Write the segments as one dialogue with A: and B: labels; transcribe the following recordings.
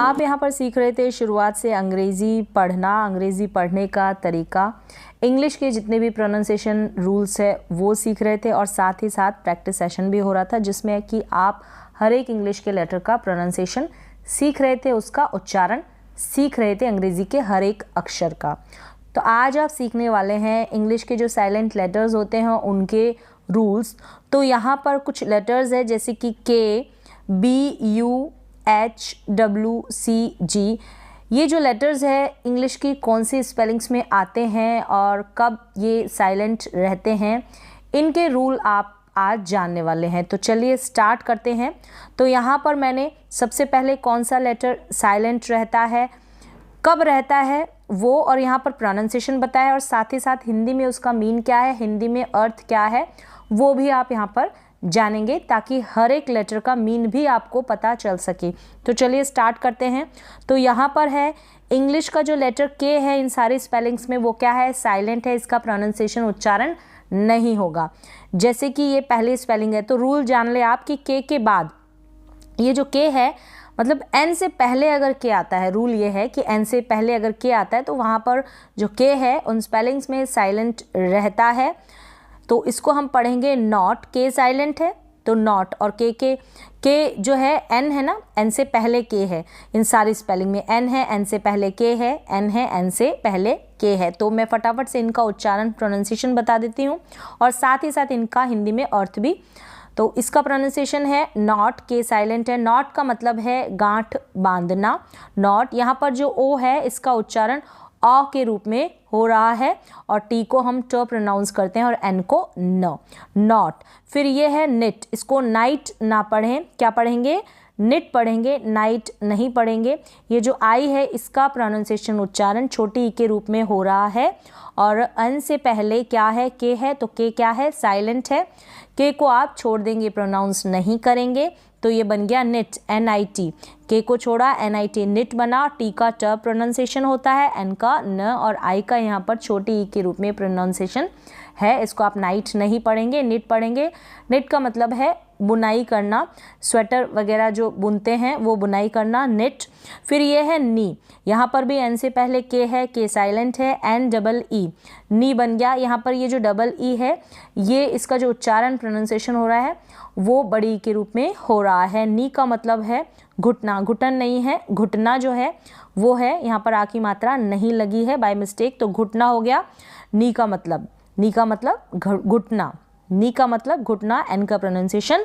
A: आप यहाँ पर सीख रहे थे शुरुआत से अंग्रेज़ी पढ़ना, अंग्रेज़ी पढ़ने का तरीका, इंग्लिश के जितने भी प्रोनाउंसिएशन रूल्स है वो सीख रहे थे और साथ ही साथ प्रैक्टिस सेशन भी हो रहा था जिसमें कि आप हर एक इंग्लिश के लेटर का प्रोनाउंसिएशन सीख रहे थे, उसका उच्चारण सीख रहे थे अंग्रेज़ी के हर एक अक्षर का। तो आज आप सीखने वाले हैं इंग्लिश के जो साइलेंट लेटर्स होते हैं उनके रूल्स। तो यहाँ पर कुछ लेटर्स है जैसे कि के, बी, यू, एच, डब्ल्यू, सी, जी। ये जो लेटर्स है इंग्लिश की कौन सी स्पेलिंग्स में आते हैं और कब ये साइलेंट रहते हैं, इनके रूल आप आज जानने वाले हैं। तो चलिए स्टार्ट करते हैं। तो यहाँ पर मैंने सबसे पहले कौन सा लेटर साइलेंट रहता है, कब रहता है वो, और यहाँ पर प्रोनाउंसिएशन बताया और साथ ही साथ हिंदी में उसका मीन क्या है, हिंदी में अर्थ क्या है, वो भी आप यहाँ पर जानेंगे ताकि हर एक लेटर का मीन भी आपको पता चल सके। तो चलिए स्टार्ट करते हैं। तो यहाँ पर है इंग्लिश का जो लेटर के है इन सारी स्पेलिंग्स में वो क्या है, साइलेंट है, इसका प्रोनाउंसिएशन उच्चारण नहीं होगा। जैसे कि ये पहली स्पेलिंग है तो रूल जान ले आप कि के बाद ये जो के है मतलब एन से पहले अगर के आता है, रूल ये है कि एन से पहले अगर के आता है तो वहाँ पर जो के है उन स्पेलिंग्स में साइलेंट रहता है। तो इसको हम पढ़ेंगे नॉट, के साइलेंट है तो नॉट, और के जो है एन है ना, एन से पहले के है, इन सारी स्पेलिंग में एन है, एन से पहले के है, एन है, एन से पहले के है। तो मैं फटाफट से इनका उच्चारण प्रोनाउंसिएशन बता देती हूँ और साथ ही साथ इनका हिंदी में अर्थ भी। तो इसका प्रोनाउंसिएशन है नॉट, के साइलेंट है। नॉट का मतलब है गांठ बांधना, नॉट। यहाँ पर जो ओ है इसका उच्चारण अ के रूप में हो रहा है और टी को हम ट प्रोनाउंस करते हैं और एन को न, नॉट। फिर ये है निट, इसको नाइट ना पढ़ें, क्या पढ़ेंगे, निट पढ़ेंगे, नाइट नहीं पढ़ेंगे। ये जो आई है इसका प्रोनाउंसिएशन उच्चारण छोटी ई के रूप में हो रहा है और एन से पहले क्या है, के है, तो के क्या है, साइलेंट है। के को आप छोड़ देंगे, प्रोनाउंस नहीं करेंगे, तो ये बन गया निट, NIT। के को छोड़ा, NIT, निट बना। टी का ट प्रोनाउंसिएशन होता है, एन का न, और आई का यहाँ पर छोटी ई के रूप में प्रोनाउंसिएशन है। इसको आप नाइट नहीं पढ़ेंगे, निट पढ़ेंगे। निट का मतलब है बुनाई करना, स्वेटर वगैरह जो बुनते हैं वो बुनाई करना, निट। फिर ये है नी, यहाँ पर भी एन से पहले के है, के साइलेंट है, एन डबल ई, नी बन गया। यहाँ पर ये जो डबल ई है ये इसका जो उच्चारण प्रोनाउंसिएशन हो रहा है वो बड़ी के रूप में हो रहा है। नी का मतलब है घुटना, घुटन नहीं है, घुटना जो है वो है, यहाँ पर आ की मात्रा नहीं लगी है बाय मिस्टेक, तो घुटना हो गया। नी का मतलब घुटना, नी का मतलब घुटना, एन का प्रोनाउंसिएशन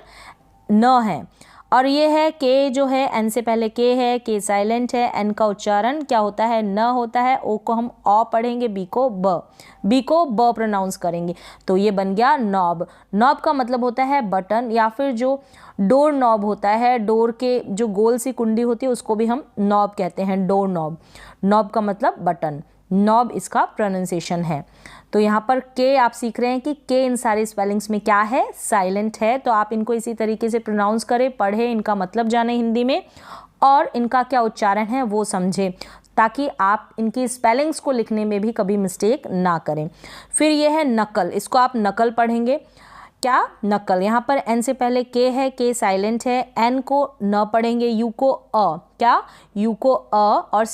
A: न है। और ये है के जो है एन से पहले के है, के साइलेंट है, एन का उच्चारण क्या होता है, न होता है। ओ को हम अ पढ़ेंगे, बी को ब प्रोनाउंस करेंगे, तो ये बन गया नॉब। नॉब का मतलब होता है बटन, या फिर जो डोर नॉब होता है, डोर के जो गोल सी कुंडी होती है उसको भी हम नॉब कहते हैं, डोर नॉब। नॉब का मतलब बटन, नॉब इसका प्रोनाउंसिएशन है। तो यहाँ पर के आप सीख रहे हैं कि के इन सारी स्पेलिंग्स में क्या है, साइलेंट है। तो आप इनको इसी तरीके से प्रोनाउंस करें, पढ़ें, इनका मतलब जाने हिंदी में और इनका क्या उच्चारण है वो समझें ताकि आप इनकी स्पेलिंग्स को लिखने में भी कभी मिस्टेक ना करें। फिर ये है नकल, इसको आप नकल पढ़ेंगे, क्या, नकल। यहाँ पर एन से पहले के है, के साइलेंट है, एन को न पढ़ेंगे, यू को अ, क्या, यू को अ, और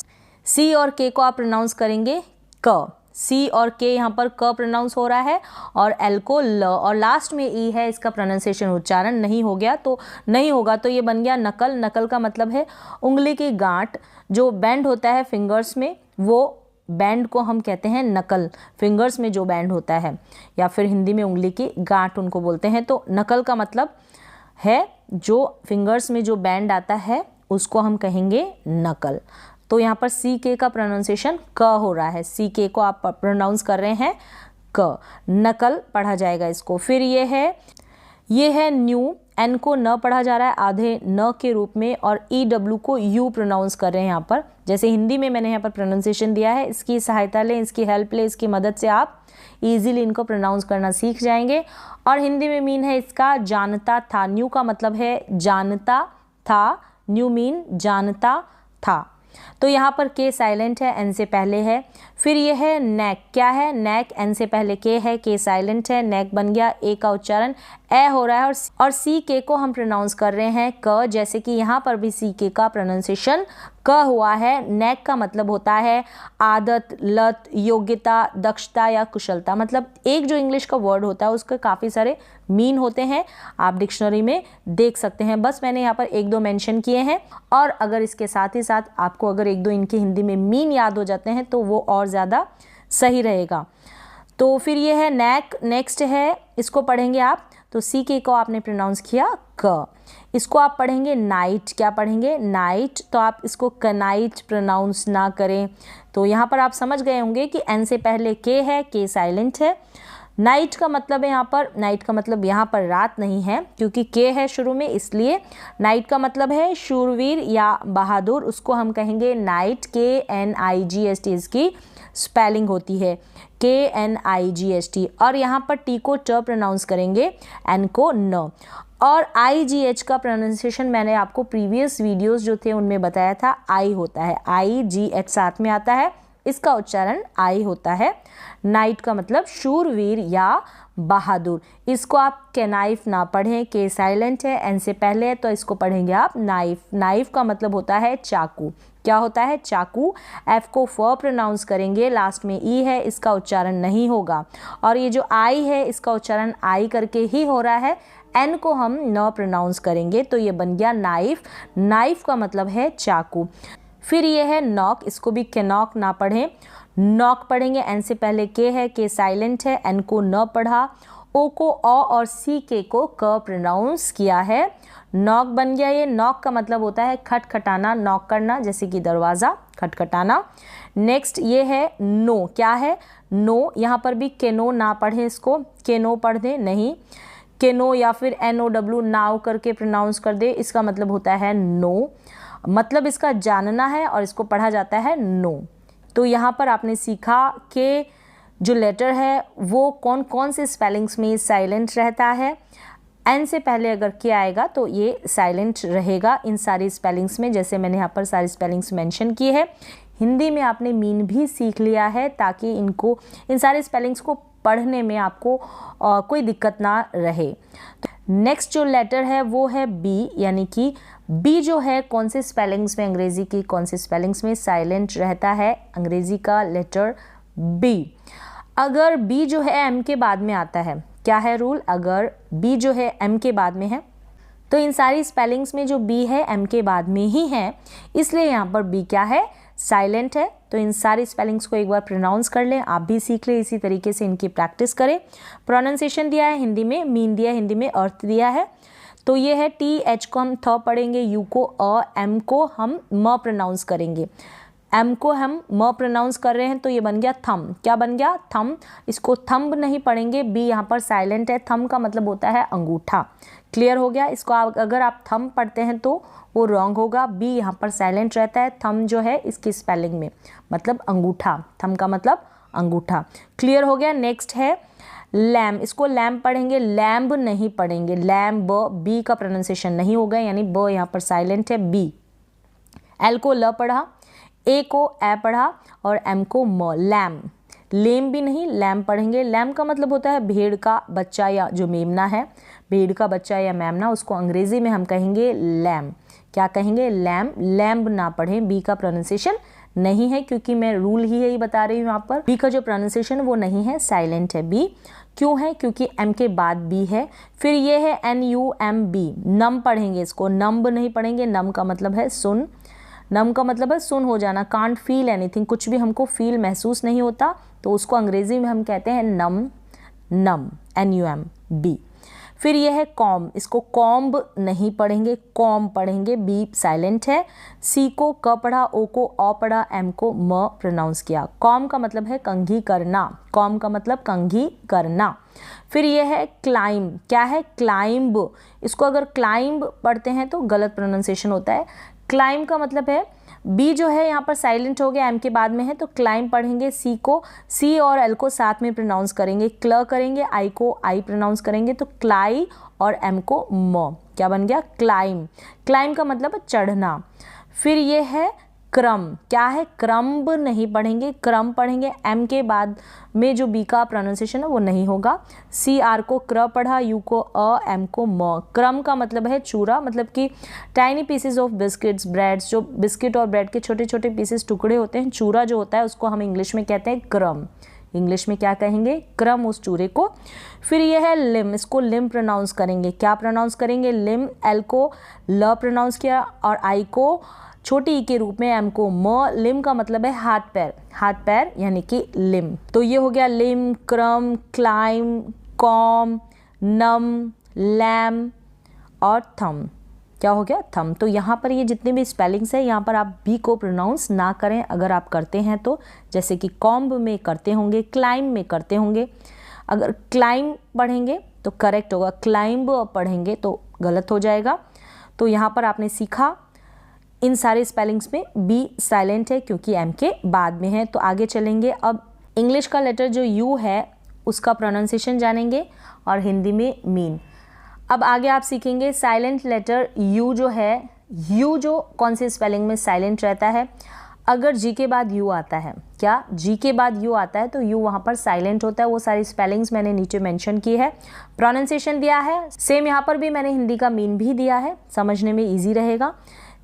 A: सी और के को आप प्रोनाउंस करेंगे क। सी और के यहाँ पर क प्रोनाउंस हो रहा है और एल को ल, और लास्ट में ई है, इसका प्रोनाउंसिएशन उच्चारण नहीं होगा तो ये बन गया नकल। नकल का मतलब है उंगली की गांठ जो बैंड होता है फिंगर्स में, वो बैंड को हम कहते हैं नकल, फिंगर्स में जो बैंड होता है, या फिर हिंदी में उंगली की गांठ उनको बोलते हैं। तो नकल का मतलब है जो फिंगर्स में जो बैंड आता है उसको हम कहेंगे नकल। तो यहाँ पर सी के का प्रोनाउंसिएशन क हो रहा है, सी के को आप प्रोनाउंस कर रहे हैं क, नकल पढ़ा जाएगा इसको। फिर ये है न्यू, एन को न पढ़ा जा रहा है आधे न के रूप में, और EW को यू प्रोनाउंस कर रहे हैं यहाँ पर, जैसे हिंदी में मैंने यहाँ पर प्रोनाउंसिएशन दिया है। इसकी सहायता लें, इसकी हेल्प लें, इसकी मदद से आप इजीली इनको प्रोनाउंस करना सीख जाएंगे। और हिंदी में मीन है इसका जानता था, न्यू का मतलब है जानता था, न्यू मीन जानता था। तो यहाँ पर के साइलेंट है, एन से पहले है। फिर ये है नेक, क्या है नेक, एन से पहले के है, के साइलेंट है, नेक बन गया, ए का उच्चारण ए हो रहा है और सी के को हम प्रोनाउंस कर रहे हैं क, जैसे कि यहाँ पर भी सी के का प्रोनाउंसिएशन क हुआ है। नेक का मतलब होता है आदत, लत, योग्यता, दक्षता या कुशलता। मतलब एक जो इंग्लिश का वर्ड होता है उसके काफ़ी सारे मीन होते हैं, आप डिक्शनरी में देख सकते हैं। बस मैंने यहाँ पर एक दो मेंशन किए हैं, और अगर इसके साथ ही साथ आपको अगर एक दो इनके हिंदी में मीन याद हो जाते हैं तो वो और ज़्यादा सही रहेगा। तो फिर ये है नेक। नेक्स्ट है, इसको पढ़ेंगे आप, तो सी के को आपने प्रोनाउंस किया क। इसको आप पढ़ेंगे नाइट, क्या पढ़ेंगे नाइट, तो आप इसको कनाइट प्रोनाउंस ना करें। तो यहाँ पर आप समझ गए होंगे कि एन से पहले के है, के साइलेंट है। नाइट का मतलब है यहाँ पर, नाइट का मतलब यहाँ पर रात नहीं है क्योंकि के है शुरू में, इसलिए नाइट का मतलब है शूरवीर या बहादुर, उसको हम कहेंगे नाइट। KNIGHT इसकी स्पेलिंग होती है, KNIGHT। और यहाँ पर टी को ट प्रोनाउंस करेंगे, एन को न। और IGH का प्रोनाउंसिएशन मैंने आपको प्रीवियस वीडियोस जो थे उनमें बताया था, आई होता है, IGH साथ में आता है, इसका उच्चारण आई होता है। नाइट का मतलब शूरवीर या बहादुर। इसको आप कैनाइफ ना पढ़ें, के साइलेंट है, एन से पहले है, तो इसको पढ़ेंगे आप नाइफ। नाइफ का मतलब होता है चाकू, क्या होता है चाकू। एफ को फ प्रोनाउंस करेंगे, लास्ट में ई है, इसका उच्चारण नहीं होगा। और ये जो आई है इसका उच्चारण आई करके ही हो रहा है, एन को हम न प्रोनाउंस करेंगे, तो ये बन गया नाइफ। नाइफ का मतलब है चाकू। फिर ये है नॉक, इसको भी कैनॉक ना पढ़ें, नॉक पढ़ेंगे, एन से पहले के है, के साइलेंट है, एन को न पढ़ा, ओ को ओ और सी के को क प्रोनाउंस किया है, नॉक बन गया। ये नॉक का मतलब होता है खटखटाना, नॉक करना, जैसे कि दरवाज़ा खटखटाना। नेक्स्ट ये है नो, क्या है नो, यहाँ पर भी केनो ना पढ़ें, इसको केनो पढ़ दें, नहीं केनो या फिर NOW नाव करके प्रोनाउंस कर दे, इसका मतलब होता है नो, मतलब इसका जानना है और इसको पढ़ा जाता है नो। तो यहाँ पर आपने सीखा कि जो लेटर है वो कौन कौन से स्पेलिंग्स में साइलेंट रहता है। एन से पहले अगर के आएगा तो ये साइलेंट रहेगा इन सारी स्पेलिंग्स में, जैसे मैंने यहाँ पर सारी स्पेलिंग्स मेंशन की है। हिंदी में आपने मीन भी सीख लिया है ताकि इनको, इन सारे स्पेलिंग्स को पढ़ने में आपको कोई दिक्कत ना रहे। तो नेक्स्ट जो लेटर है वो है बी, यानी कि बी जो है कौन से स्पेलिंग्स में, अंग्रेजी की कौन से स्पेलिंग्स में साइलेंट रहता है, अंग्रेजी का लेटर बी। अगर बी जो है एम के बाद में आता है, क्या है रूल, अगर बी जो है एम के बाद में है तो इन सारी स्पेलिंग्स में जो बी है एम के बाद में ही है, इसलिए यहाँ पर बी क्या है साइलेंट है। तो इन सारी स्पेलिंग्स को एक बार प्रोनाउंस कर लें, आप भी सीख लें, इसी तरीके से इनकी प्रैक्टिस करें। प्रोनाउंसिएशन दिया है हिंदी में, मीन दिया है हिंदी में, अर्थ दिया है। तो ये है TH को हम थ पढ़ेंगे, यू को अ, एम को हम म प्रोनाउंस करेंगे, एम को हम म प्रोनाउंस कर रहे हैं तो ये बन गया थम, क्या बन गया थम। इसको थंब नहीं पढ़ेंगे, बी यहाँ पर साइलेंट है, थम का मतलब होता है अंगूठा, क्लियर हो गया। इसको अगर आप थम पढ़ते हैं तो वो रॉन्ग होगा, बी यहाँ पर साइलेंट रहता है, थम जो है इसकी स्पेलिंग में मतलब अंगूठा, थम का मतलब अंगूठा, क्लियर हो गया। नेक्स्ट है लैम, इसको लैम्प पढ़ेंगे, लैम्ब नहीं पढ़ेंगे, लैम्ब, बी का प्रोनाउंसिएशन नहीं होगा, यानी ब यहाँ पर साइलेंट है, बी। एल को ल पढ़ा, ए को ए पढ़ा और एम को म, लैम। लेम भी नहीं, लैम पढ़ेंगे। लैम का मतलब होता है भेड़ का बच्चा या जो मेमना है, भेड़ का बच्चा या मेमना, उसको अंग्रेजी में हम कहेंगे लैम, क्या कहेंगे लैम। लैम्ब ना पढ़ें, बी का प्रोनाउंसिएशन नहीं है, क्योंकि मैं रूल ही यही बता रही हूँ यहाँ पर, बी का जो प्रोनाउंसिएशन वो नहीं है, साइलेंट है बी। क्यों है, क्योंकि एम के बाद बी है। फिर ये है NUMB, नम पढ़ेंगे, इसको नम्ब नहीं पढ़ेंगे, नम का मतलब है सुन, नम का मतलब है सुन हो जाना, कांट फील एनीथिंग, कुछ भी हमको फील महसूस नहीं होता, तो उसको अंग्रेजी में हम कहते हैं नम, नम, NUMB। फिर ये है कॉम, इसको कॉम्ब नहीं पढ़ेंगे, कॉम पढ़ेंगे, बी साइलेंट है। सी को क पढ़ा, ओ को औ पढ़ा, एम को म प्रोनाउंस किया। कॉम का मतलब है कंघी करना, कॉम का मतलब कंघी करना। फिर ये है क्लाइंब, क्या है क्लाइंब, इसको अगर क्लाइंब पढ़ते हैं तो गलत प्रोनाउंसिएशन होता है। क्लाइंब का मतलब है, बी जो है यहाँ पर साइलेंट हो गया, एम के बाद में है, तो क्लाइंब पढ़ेंगे। सी को, सी और एल को साथ में प्रोनाउंस करेंगे, क्ल करेंगे, आई को आई प्रोनाउंस करेंगे, तो क्लाई और एम को म, क्या बन गया क्लाइम। क्लाइम का मतलब है चढ़ना। फिर ये है क्रम। क्या है? क्रम्ब नहीं पढ़ेंगे, क्रम पढ़ेंगे। एम के बाद में जो बी का प्रोनाउंसिएशन है वो नहीं होगा। सी आर को क्र पढ़ा, यू को अ, एम को म। क्रम का मतलब है चूरा, मतलब कि tiny pieces of biscuits, breads, जो बिस्किट और ब्रेड के छोटे छोटे पीसेस, टुकड़े होते हैं, चूरा जो होता है उसको हम इंग्लिश में कहते हैं क्रम। इंग्लिश में क्या कहेंगे? क्रम, उस चूरे को। फिर ये है लिम, इसको लिम प्रोनाउंस करेंगे। क्या प्रोनाउंस करेंगे? लिम। एल को ल प्रोनाउंस किया और आई को छोटी ई के रूप में, एम को म। लिम का मतलब है हाथ पैर, हाथ पैर यानी कि लिम। तो ये हो गया लिम, क्रम, क्लाइम, कॉम, नम, लैम और थम। क्या हो गया? थम। तो यहाँ पर ये जितने भी स्पेलिंग्स है, यहाँ पर आप बी को प्रोनाउंस ना करें। अगर आप करते हैं तो, जैसे कि कॉम्ब में करते होंगे, क्लाइम में करते होंगे। अगर क्लाइम पढ़ेंगे तो करेक्ट होगा, क्लाइंब पढ़ेंगे तो गलत हो जाएगा। तो यहाँ पर आपने सीखा इन सारे स्पेलिंग्स में बी साइलेंट है क्योंकि एम के बाद में है। तो आगे चलेंगे। अब इंग्लिश का लेटर जो यू है उसका प्रोनाउंसिएशन जानेंगे और हिंदी में मीन। अब आगे आप सीखेंगे साइलेंट लेटर यू जो है, यू जो कौन से स्पेलिंग में साइलेंट रहता है। अगर जी के बाद यू आता है, क्या जी के बाद यू आता है तो यू वहाँ पर साइलेंट होता है। वो सारी स्पेलिंग्स मैंने नीचे मेंशन की है, प्रोनाउंसिएशन दिया है। सेम यहाँ पर भी मैंने हिंदी का मीन भी दिया है, समझने में ईजी रहेगा।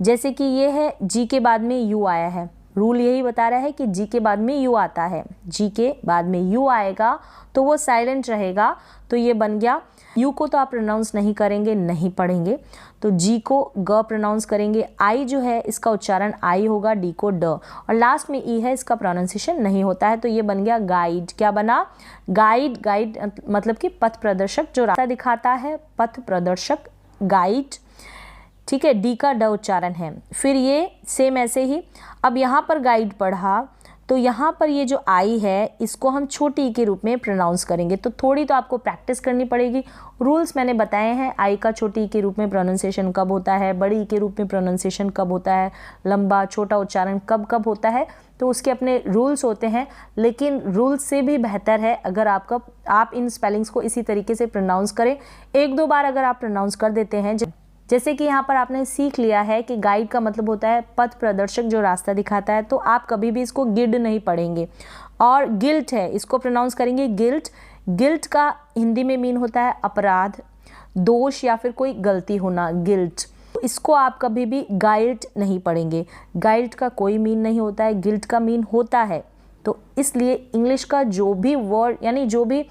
A: जैसे कि ये है जी के बाद में यू आया है, रूल यही बता रहा है कि जी के बाद में यू आता है, जी के बाद में यू आएगा तो वो साइलेंट रहेगा। तो ये बन गया। यू को तो आप प्रोनाउंस नहीं करेंगे, नहीं पढ़ेंगे, तो जी को ग प्रोनाउंस करेंगे। आई जो है इसका उच्चारण आई होगा, डी को ड, और लास्ट में ई है, इसका प्रोनाउंसिएशन नहीं होता है। तो ये बन गया गाइड। क्या बना? गाइड। गाइड मतलब कि पथ प्रदर्शक, जो रास्ता दिखाता है, पथ प्रदर्शक, गाइड। ठीक है, डी का ड उच्चारण है। फिर ये सेम ऐसे ही। अब यहाँ पर गाइड पढ़ा तो यहाँ पर ये जो आई है इसको हम छोटी ई के रूप में प्रोनाउंस करेंगे। तो थोड़ी तो आपको प्रैक्टिस करनी पड़ेगी। रूल्स मैंने बताए हैं, आई का छोटी ई के रूप में प्रोनाउंसिएशन कब होता है, बड़ी ई के रूप में प्रोनाउंसिएशन कब होता है, लंबा छोटा उच्चारण कब कब होता है, तो उसके अपने रूल्स होते हैं। लेकिन रूल्स से भी बेहतर है अगर आप इन स्पेलिंग्स को इसी तरीके से प्रोनाउंस करें। एक दो बार अगर आप प्रोनाउंस कर देते हैं, जैसे कि यहाँ पर आपने सीख लिया है कि गाइड का मतलब होता है पथ प्रदर्शक, जो रास्ता दिखाता है, तो आप कभी भी इसको गिड नहीं पढ़ेंगे। और गिल्ट है, इसको प्रोनाउंस करेंगे गिल्ट। गिल्ट का हिंदी में मीन होता है अपराध, दोष या फिर कोई गलती होना, गिल्ट। इसको आप कभी भी गाइल्ट नहीं पढ़ेंगे। गाइल्ट का कोई मीन नहीं होता है, गिल्ट का मीन होता है। तो इसलिए इंग्लिश का जो भी वर्ड यानी जो भी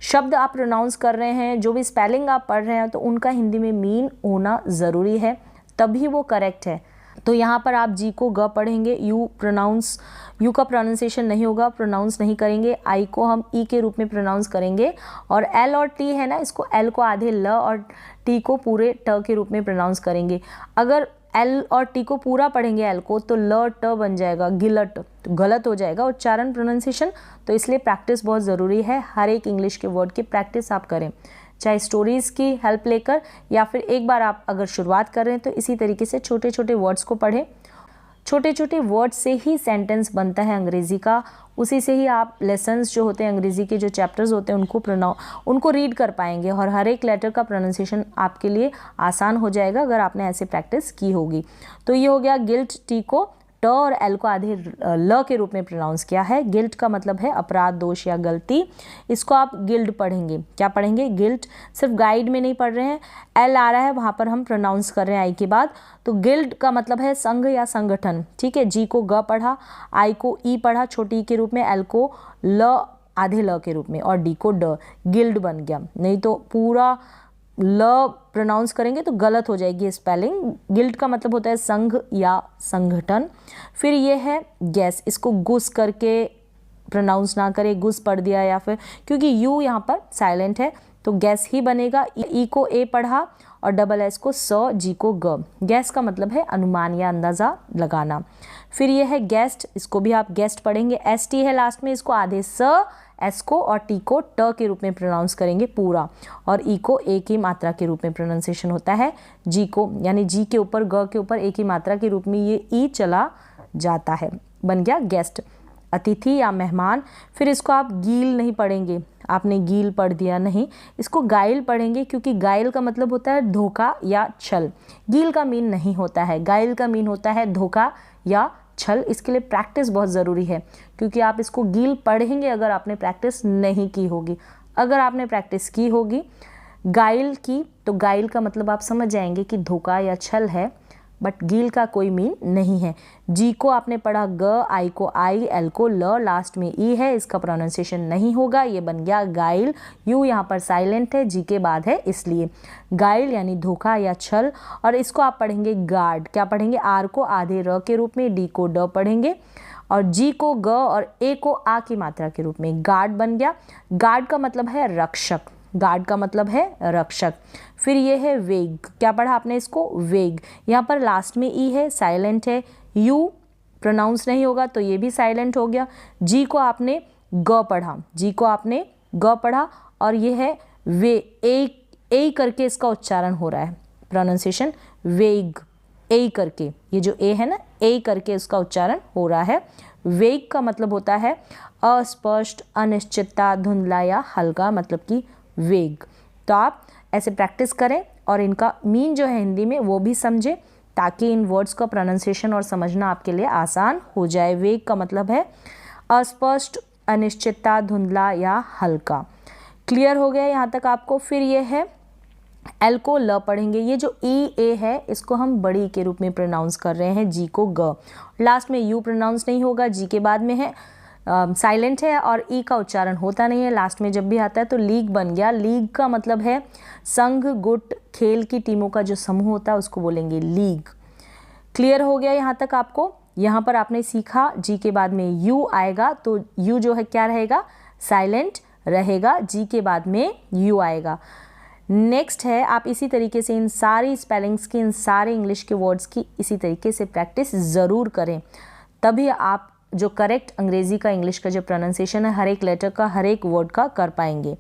A: शब्द आप प्रोनाउंस कर रहे हैं, जो भी स्पेलिंग आप पढ़ रहे हैं, तो उनका हिंदी में मीन होना ज़रूरी है, तभी वो करेक्ट है। तो यहाँ पर आप जी को ग पढ़ेंगे, यू का प्रोनाउंसिएशन नहीं होगा, प्रोनाउंस नहीं करेंगे। आई को हम ई के रूप में प्रोनाउंस करेंगे। और एल और टी है ना, इसको एल को आधे ल और टी को पूरे ट के रूप में प्रोनाउंस करेंगे। अगर एल और टी को पूरा पढ़ेंगे एल को, तो ल ट बन जाएगा, गिलट, तो गलत हो जाएगा उच्चारण, प्रोनाउंसिएशन। तो इसलिए प्रैक्टिस बहुत ज़रूरी है। हर एक इंग्लिश के वर्ड की प्रैक्टिस आप करें, चाहे स्टोरीज़ की हेल्प लेकर या फिर एक बार आप अगर शुरुआत कर रहे हैं तो इसी तरीके से छोटे छोटे वर्ड्स को पढ़ें। छोटे छोटे वर्ड्स से ही सेंटेंस बनता है अंग्रेज़ी का, उसी से ही आप लेसन्स जो होते हैं अंग्रेज़ी के, जो चैप्टर्स होते हैं, उनको रीड कर पाएंगे और हर एक लेटर का प्रोनाउंसिएशन आपके लिए आसान हो जाएगा अगर आपने ऐसे प्रैक्टिस की होगी। तो ये हो गया गिल्ट। टी को ट और एल को आधे ल के रूप में प्रोनाउंस किया है। गिल्ट का मतलब है अपराध, दोष या गलती। इसको आप गिल्ड पढ़ेंगे। क्या पढ़ेंगे? गिल्ट। सिर्फ गाइड में नहीं पढ़ रहे हैं, एल आ रहा है वहाँ पर हम प्रोनाउंस कर रहे हैं आई के बाद। तो गिल्ड का मतलब है संघ या संगठन। ठीक है, जी को ग पढ़ा, आई को ई पढ़ा छोटी ई के रूप में, एल को ल आधे ल के रूप में और डी को ड, गिल्ड बन गया। नहीं तो पूरा ल प्रोनाउंस करेंगे तो गलत हो जाएगी स्पेलिंग। गिल्ड का मतलब होता है संघ या संगठन। फिर ये है गैस, इसको गुस करके प्रोनाउंस ना करें, गुस पढ़ दिया या फिर, क्योंकि यू यहाँ पर साइलेंट है तो गैस ही बनेगा। ई को ए पढ़ा और डबल एस को स, जी को ग। गैस का मतलब है अनुमान या अंदाज़ा लगाना। फिर ये है गेस्ट, इसको भी आप गेस्ट पढ़ेंगे, एस टी है लास्ट में, इसको आधे स, एस को और टी को ट के रूप में प्रोनाउंस करेंगे पूरा, और ई को ए की मात्रा के रूप में प्रोनाउंसिएशन होता है। जी को यानी जी के ऊपर ग के ऊपर ए की मात्रा के रूप में ये ई चला जाता है। बन गया गेस्ट, अतिथि या मेहमान। फिर इसको आप गील नहीं पढ़ेंगे, आपने गील पढ़ दिया नहीं, इसको गाइल पढ़ेंगे, क्योंकि गाइल का मतलब होता है धोखा या छल। गील का मीन नहीं होता है, गाइल का मीन होता है धोखा या छल, इसके लिए प्रैक्टिस बहुत ज़रूरी है, क्योंकि आप इसको गील पढ़ेंगे अगर आपने प्रैक्टिस नहीं की होगी। अगर आपने प्रैक्टिस की होगी गाइल की, तो गाइल का मतलब आप समझ जाएंगे कि धोखा या छल है, बट गील का कोई मीन नहीं है। जी को आपने पढ़ा ग, आई को आई, एल को ल, लास्ट में ई है, इसका प्रोनाउंसिएशन नहीं होगा, ये बन गया गाइल। यू यहाँ पर साइलेंट है, जी के बाद है इसलिए। गाइल यानी धोखा या छल। और इसको आप पढ़ेंगे गार्ड, क्या पढ़ेंगे, आर को आधे र के रूप में, डी को ड पढ़ेंगे, और जी को ग और ए को आ की मात्रा के रूप में, गार्ड बन गया। गार्ड का मतलब है रक्षक, गार्ड का मतलब है रक्षक। फिर ये है वेग, क्या पढ़ा आपने इसको, वेग। यहाँ पर लास्ट में ई है, साइलेंट है। यू प्रोनाउंस नहीं होगा तो ये भी साइलेंट हो गया। जी को आपने ग पढ़ा, जी को आपने ग पढ़ा, और ये है वे, ए करके इसका उच्चारण हो रहा है, प्रोनाउंसिएशन वेग, ए करके, ये जो ए है ना, ए करके इसका उच्चारण हो रहा है। वेग का मतलब होता है अस्पष्ट, अनिश्चितता, धुंधला या हल्का, मतलब कि वेग। तो आप ऐसे प्रैक्टिस करें और इनका मीन जो है हिंदी में वो भी समझें, ताकि इन वर्ड्स का प्रोनाउंसिएशन और समझना आपके लिए आसान हो जाए। वेग का मतलब है अस्पष्ट, अनिश्चितता, धुंधला या हल्का। क्लियर हो गया यहाँ तक आपको। फिर ये है एल को ल पढ़ेंगे। ये जो ई ए है इसको हम बड़ी के रूप में प्रोनाउंस कर रहे हैं, जी को ग। लास्ट में यू प्रोनाउंस नहीं होगा, जी के बाद में है, साइलेंट है, और ई का उच्चारण होता नहीं है लास्ट में जब भी आता है। तो लीग बन गया। लीग का मतलब है संघ, गुट, खेल की टीमों का जो समूह होता है उसको बोलेंगे लीग। क्लियर हो गया यहाँ तक आपको। यहाँ पर आपने सीखा जी के बाद में यू आएगा, तो यू जो है क्या रहेगा, साइलेंट रहेगा, जी के बाद में यू आएगा। नेक्स्ट है, आप इसी तरीके से इन सारी स्पेलिंग्स की, इन सारे इंग्लिश के वर्ड्स की इसी तरीके से प्रैक्टिस ज़रूर करें, तभी आप जो करेक्ट अंग्रेज़ी का, इंग्लिश का जो प्रोनाउंसिएशन है हर एक लेटर का, हर एक वर्ड का कर पाएंगे।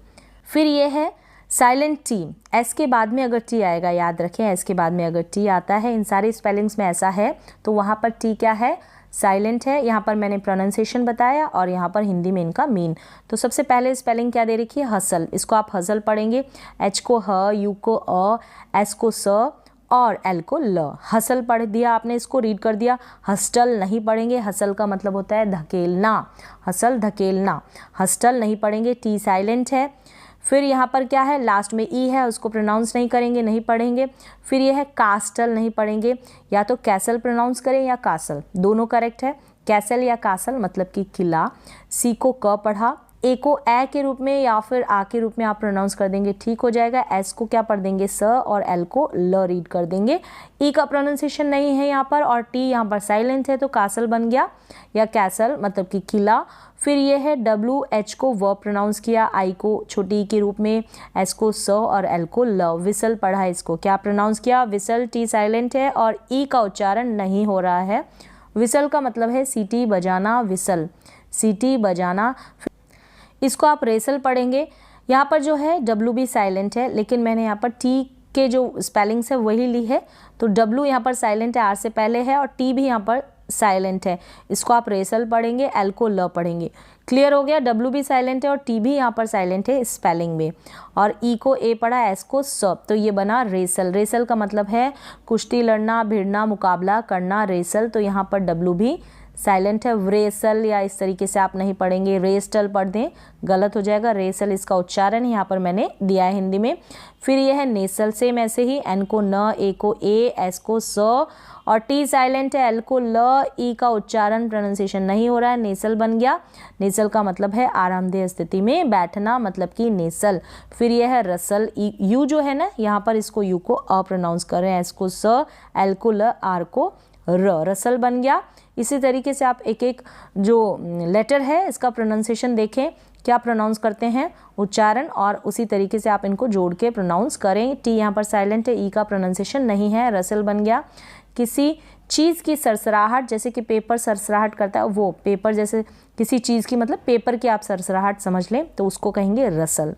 A: फिर ये है साइलेंट टी। एस के बाद में अगर टी आएगा, याद रखें, एस के बाद में अगर टी आता है, इन सारी स्पेलिंग्स में ऐसा है, तो वहाँ पर टी क्या है, साइलेंट है। यहाँ पर मैंने प्रोनाउंसिएशन बताया और यहाँ पर हिंदी में इनका मीन। तो सबसे पहले स्पेलिंग क्या दे रखी है, हसल। इसको आप हसल पढ़ेंगे, एच को ह, यू को अ, एस को स और एल को ल। हसल पढ़ दिया आपने, इसको रीड कर दिया। हस्टल नहीं पढ़ेंगे, हसल का मतलब होता है धकेलना, हसल धकेलना। हस्टल नहीं पढ़ेंगे, टी साइलेंट है। फिर यहाँ पर क्या है, लास्ट में ई है, उसको प्रोनाउंस नहीं करेंगे, नहीं पढ़ेंगे। फिर ये है कास्टल, नहीं पढ़ेंगे, या तो कैसल प्रोनाउंस करें या कासल, दोनों करेक्ट है। कैसल या कासल मतलब कि किला। सी को क पढ़ा, ए को ए के रूप में या फिर आ के रूप में आप प्रोनाउंस कर देंगे, ठीक हो जाएगा। एस को क्या पढ़ देंगे, स, और एल को ल रीड कर देंगे। ई का प्रोनाउंसिएशन नहीं है यहाँ पर, और टी यहाँ पर साइलेंट है, तो कासल बन गया, या कैसल मतलब कि किला। फिर ये है डब्ल्यू, एच को व प्रोनाउंस किया, आई को छोटी के रूप में, एस को स और एल को ल। विसल पढ़ा, इसको क्या प्रोनाउंस किया, विसल, टी साइलेंट है और ई का उच्चारण नहीं हो रहा है। विसल का मतलब है सीटी बजाना, विसल, सीटी बजाना। इसको आप रेसल पढ़ेंगे। यहाँ पर जो है डब्ल्यू भी साइलेंट है, लेकिन मैंने यहाँ पर टी के जो स्पेलिंग्स है वही ली है, तो डब्ल्यू यहाँ पर साइलेंट है, आर से पहले है, और टी भी यहाँ पर साइलेंट है। इसको आप रेसल पढ़ेंगे, एल को ल पढ़ेंगे। क्लियर हो गया, डब्ल्यू भी साइलेंट है और टी भी यहाँ पर साइलेंट है स्पेलिंग में। और ई को ए पढ़ा, एस को स, तो ये बना रेसल। रेसल का मतलब है कुश्ती लड़ना, भिड़ना, मुकाबला करना, रेसल। तो यहाँ पर डब्ल्यू भी साइलेंट है। रेसल या इस तरीके से आप नहीं पढ़ेंगे, रेस्टल पढ़ दें, गलत हो जाएगा। रेसल इसका उच्चारण यहाँ पर मैंने दिया है हिंदी में। फिर ये है नेसल, सेम ऐसे ही, एन को न, ए को ए, एस को स, और टी साइलेंट है, एल को ल। ई का उच्चारण प्रोनाउंसिएशन नहीं हो रहा है, नेसल बन गया। नेसल का मतलब है आरामदेह स्थिति में बैठना, मतलब कि नेसल। फिर यह है रसल। यू जो है ना, यहाँ पर इसको यू को अ प्रोनाउंस कर रहे हैं, एस को स, एल को ल, आर को र, रसल बन गया। इसी तरीके से आप एक एक जो लेटर है इसका प्रोनाउंसिएशन देखें, क्या प्रोनाउंस करते हैं उच्चारण, और उसी तरीके से आप इनको जोड़ के प्रोनाउंस करें। टी यहाँ पर साइलेंट है, ई का प्रोनाउंसिएशन नहीं है, रसल बन गया। किसी चीज़ की सरसराहट, जैसे कि पेपर सरसराहट करता है, वो पेपर जैसे किसी चीज़ की, मतलब पेपर की आप सरसराहट समझ लें, तो उसको कहेंगे रसल।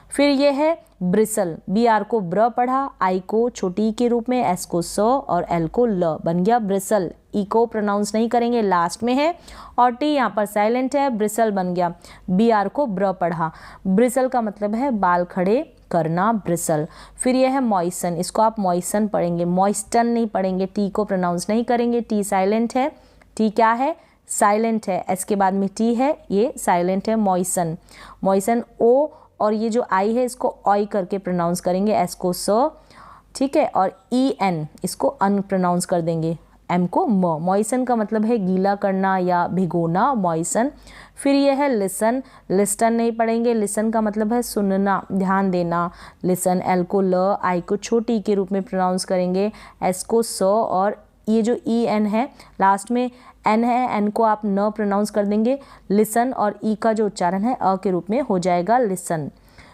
A: फिर ये है ब्रिसल। बी आर को ब्र पढ़ा, आई को छोटी ई के रूप में, एस को स और एल को ल, बन गया ब्रिसल। ई को प्रोनाउंस नहीं करेंगे, लास्ट में है, और टी यहाँ पर साइलेंट है, ब्रिसल बन गया। बी आर को ब्र पढ़ा, ब्रिसल का मतलब है बाल खड़े करना, ब्रिसल। फिर यह है मॉइसन, इसको आप मॉइसन पढ़ेंगे, मॉइस्टन नहीं पढ़ेंगे, टी को प्रोनाउंस नहीं करेंगे, टी साइलेंट है। टी क्या है, साइलेंट है, एस के बाद में टी है, ये साइलेंट है। मॉइसन, मॉइसन ओ और ये जो आई है इसको ऑय करके प्रोनाउंस करेंगे, एस को स, ठीक है, और ई एन इसको अन प्रोनाउंस कर देंगे, एम को म। मॉइसन का मतलब है गीला करना या भिगोना, मॉइसन। फिर ये है लिसन, लिस्टन नहीं पढ़ेंगे, लिसन का मतलब है सुनना, ध्यान देना, लिसन। एल को ल, आई को छोटी के रूप में प्रोनाउंस करेंगे, एस को स, और ये जो ई एन है लास्ट में एन है, एन को आप न प्रोनाउंस कर देंगे, लिसन, और ई का जो उच्चारण है अ के रूप में हो जाएगा लिसन।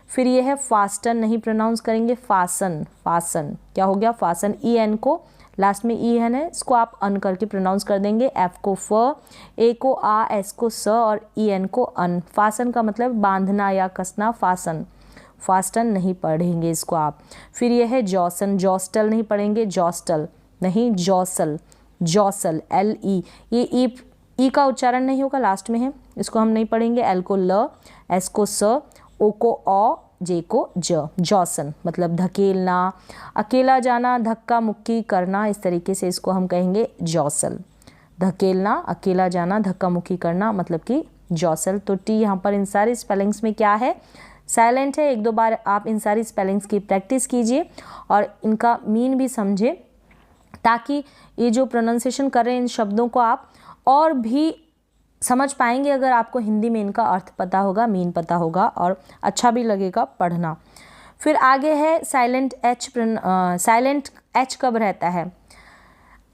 A: फिर ये है फास्टन, नहीं प्रोनाउंस करेंगे, फासन, फासन क्या हो गया, फासन। ई एन को लास्ट में ई एन है, इसको आप अन करके प्रोनाउंस कर देंगे, एफ को फ, ए को आ, एस को स, और ई एन को अन। फासन का मतलब बांधना या कसना, फासन। फास्टन नहीं पढ़ेंगे इसको आप। फिर ये है जॉसन, जॉस्टल नहीं पढ़ेंगे, जॉस्टल नहीं, जॉसल, जॉसल, एल ई, ये ई का उच्चारण नहीं होगा, लास्ट में है, इसको हम नहीं पढ़ेंगे। एल को ल, एस को स, ओ को औ, जे को ज, जॉसन मतलब धकेलना, अकेला जाना, धक्का मुक्की करना, इस तरीके से इसको हम कहेंगे जॉसल। धकेलना, अकेला जाना, धक्का मुक्की करना मतलब कि जॉसल। तो टी यहाँ पर इन सारी स्पेलिंग्स में क्या है, साइलेंट है। एक दो बार आप इन सारी स्पेलिंग्स की प्रैक्टिस कीजिए और इनका मीन भी समझें, ताकि ये जो प्रोनाउंसिएशन कर रहे हैं इन शब्दों को आप और भी समझ पाएंगे अगर आपको हिंदी में इनका अर्थ पता होगा, मीन पता होगा, और अच्छा भी लगेगा पढ़ना। फिर आगे है साइलेंट एच। साइलेंट एच कब रहता है,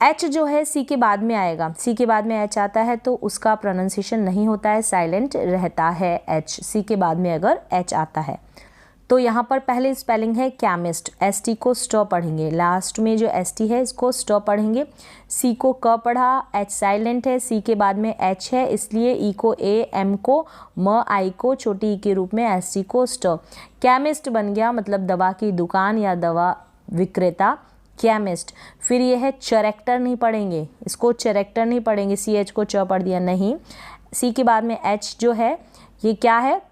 A: एच जो है सी के बाद में आएगा, सी के बाद में एच आता है तो उसका प्रोनाउंसिएशन नहीं होता है, साइलेंट रहता है एच, सी के बाद में अगर एच आता है। तो यहाँ पर पहले स्पेलिंग है केमिस्ट, एस टी को स्टॉ पढ़ेंगे, लास्ट में जो एस टी है इसको स्टॉ पढ़ेंगे। सी को क पढ़ा, एच साइलेंट है, सी के बाद में एच है इसलिए ई को ए, एम को म, आई को छोटी ई के रूप में, एस टी को स्टॉ। केमिस्ट बन गया मतलब दवा की दुकान या दवा विक्रेता, केमिस्ट। फिर ये है चैरेक्टर, नहीं पढ़ेंगे इसको, चैरेक्टर नहीं पढ़ेंगे, सी एच को च पढ़ दिया, नहीं। सी के बाद में एच जो है ये क्या है,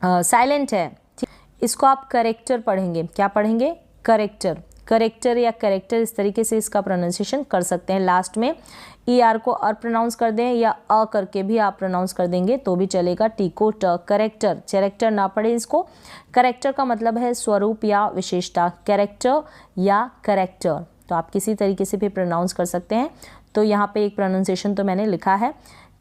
A: साइलेंट है, इसको आप करेक्टर पढ़ेंगे, क्या पढ़ेंगे, करेक्टर, करेक्टर या करेक्टर, इस तरीके से इसका प्रोनाउंसिएशन कर सकते हैं। लास्ट में ई आर को अर प्रोनाउंस कर दें या अ करके भी आप प्रोनाउंस कर देंगे तो भी चलेगा, टी को ट, करेक्टर। चैरेक्टर ना पढ़े इसको, करेक्टर का मतलब है स्वरूप या विशेषता, कैरेक्टर या करेक्टर, तो आप किसी तरीके से भी प्रोनाउंस कर सकते हैं। तो यहाँ पे एक प्रोनाउंसिएशन तो मैंने लिखा है,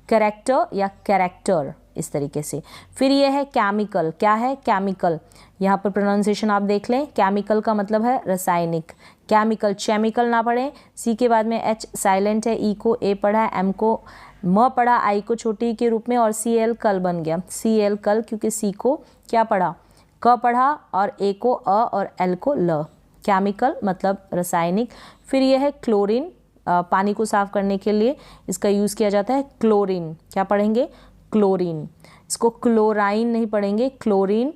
A: करेक्टर या कैरेक्टर, इस तरीके से। फिर ये है केमिकल, क्या है, केमिकल, यहाँ पर प्रोनाउंसिएशन आप देख लें, केमिकल का मतलब है रासायनिक, केमिकल, केमिकल ना पढ़ें, सी के बाद में एच साइलेंट है, ई को ए पढ़ा, एम को म पढ़ा, आई को छोटी के रूप में, और सी एल कल बन गया, सी एल कल, क्योंकि सी को क्या पढ़ा, क पढ़ा, और ए को अ और एल को ल, केमिकल मतलब रासायनिक। फिर यह है क्लोरीन, पानी को साफ करने के लिए इसका यूज़ किया जाता है, क्लोरीन, क्या पढ़ेंगे, क्लोरीन, इसको क्लोराइन नहीं पढ़ेंगे, क्लोरीन,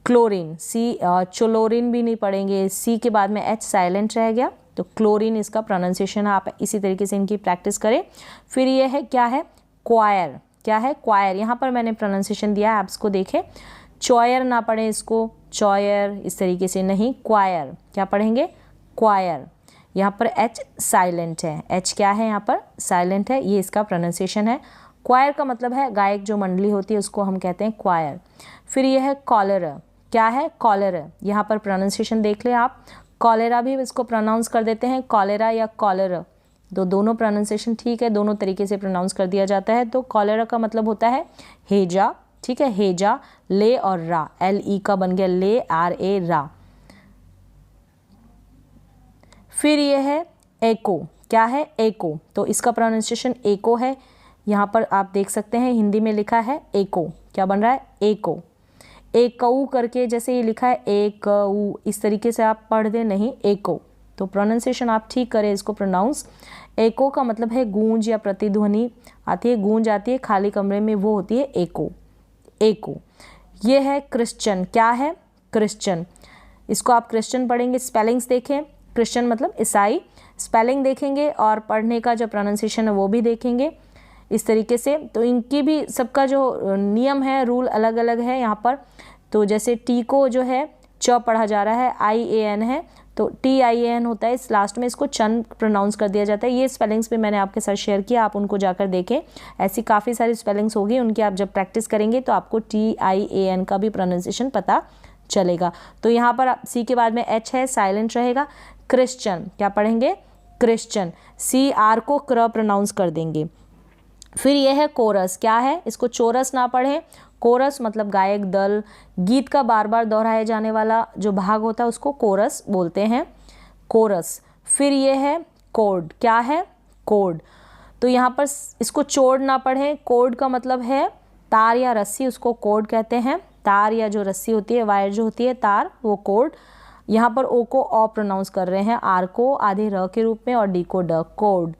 A: क्लोरीन। सी चोलोरिन भी नहीं पढ़ेंगे, सी के बाद में एच साइलेंट रह गया, तो क्लोरीन इसका प्रोनाउंसिएशन आप इसी तरीके से इनकी प्रैक्टिस करें। फिर ये है क्या है, क्वायर, क्या है, क्वायर, यहाँ पर मैंने प्रोनाउंसिएशन दिया है, आप इसको देखें, चॉयर ना पढ़ें इसको, चॉयर इस तरीके से नहीं, क्वायर, क्या पढ़ेंगे, क्वायर। यहाँ पर एच साइलेंट है, एच क्या है यहाँ पर, साइलेंट है, ये इसका प्रोनाउंसिएशन है। क्वायर का मतलब है गायक जो मंडली होती है उसको हम कहते हैं क्वायर। फिर ये है कॉलेरा, क्या है, कॉलेरा, यहाँ पर प्रोनाउंसिएशन देख लें आप, कॉलेरा भी इसको प्रोनाउंस कर देते हैं, कॉलेरा या कॉलेरा, दोनों प्रोनाउंसिएशन ठीक है, दोनों तरीके से प्रोनाउंस कर दिया जाता है। तो कॉलेरा का मतलब होता है हेजा, ठीक है, हेजा, ले और रा, एल ई का बन गया ले, आर ए रा। फिर ये है एको, क्या है, एको, तो इसका प्रोनाउंसिएशन एको है, यहाँ पर आप देख सकते हैं हिंदी में लिखा है एको, क्या बन रहा है, एको, एकऊ करके जैसे ये लिखा है एकऊ, इस तरीके से आप पढ़ दें, नहीं, एको। तो प्रोनाउंसिएशन आप ठीक करें इसको प्रोनाउंस। एको का मतलब है गूंज या प्रतिध्वनि आती है, गूंज आती है खाली कमरे में, वो होती है एको, एको। ये है क्रिश्चियन, क्या है, क्रिश्चियन, इसको आप क्रिश्चियन पढ़ेंगे, स्पेलिंग्स देखें, क्रिश्चियन मतलब ईसाई, स्पेलिंग देखेंगे और पढ़ने का जो प्रोनाउंसिएशन है वो भी देखेंगे इस तरीके से। तो इनकी भी सबका जो नियम है, रूल अलग अलग है यहाँ पर। तो जैसे टी को जो है च पढ़ा जा रहा है, आई ए एन है, तो TIAN होता है इस लास्ट में, इसको चन प्रोनाउंस कर दिया जाता है। ये स्पेलिंग्स भी मैंने आपके साथ शेयर किया, आप उनको जाकर देखें। ऐसी काफ़ी सारी स्पेलिंग्स होगी, उनकी आप जब प्रैक्टिस करेंगे तो आपको TIAN का भी प्रोनाउंसिएशन पता चलेगा। तो यहाँ पर C के बाद में H है, साइलेंट रहेगा। क्रिश्चियन, क्या पढ़ेंगे? क्रिश्चियन, CR को क्र प्रोनाउंस कर देंगे। फिर यह है कोरस, क्या है? इसको चोरस ना पढ़ें। कोरस मतलब गायक दल, गीत का बार बार दोहराया जाने वाला जो भाग होता है उसको कोरस बोलते हैं, कोरस। फिर ये है कोड, क्या है? कोड। तो यहाँ पर इसको चोड़ ना पढ़ें। कोड का मतलब है तार या रस्सी, उसको कोड कहते हैं। तार या जो रस्सी होती है, वायर जो होती है, तार, वो कोड। यहाँ पर ओ को ओ प्रोनाउंस कर रहे हैं, आर को आधे र के रूप में और डी को ड, कोड।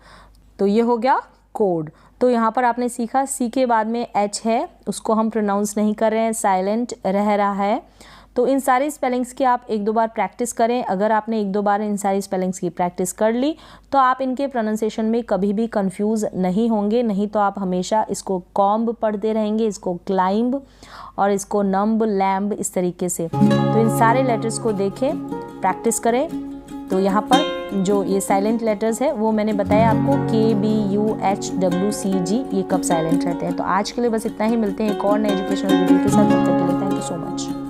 A: तो ये हो गया कोड। तो यहाँ पर आपने सीखा सी के बाद में एच है, उसको हम प्रोनाउंस नहीं कर रहे हैं, साइलेंट रह रहा है। तो इन सारी स्पेलिंग्स की आप एक दो बार प्रैक्टिस करें। अगर आपने एक दो बार इन सारी स्पेलिंग्स की प्रैक्टिस कर ली तो आप इनके प्रोनाउंसिएशन में कभी भी कंफ्यूज नहीं होंगे। नहीं तो आप हमेशा इसको कॉम्ब पढ़ते रहेंगे, इसको क्लाइंब और इसको नम्ब, लैम्ब, इस तरीके से। तो इन सारे लेटर्स को देखें, प्रैक्टिस करें। तो यहाँ पर जो ये साइलेंट लेटर्स है वो मैंने बताया आपको, KBUHWCG, ये कब साइलेंट रहते हैं। तो आज के लिए बस इतना ही, मिलते हैं एक और नए एजुकेशनल वीडियो के साथ। तब तक के लिए थैंक यू सो मच।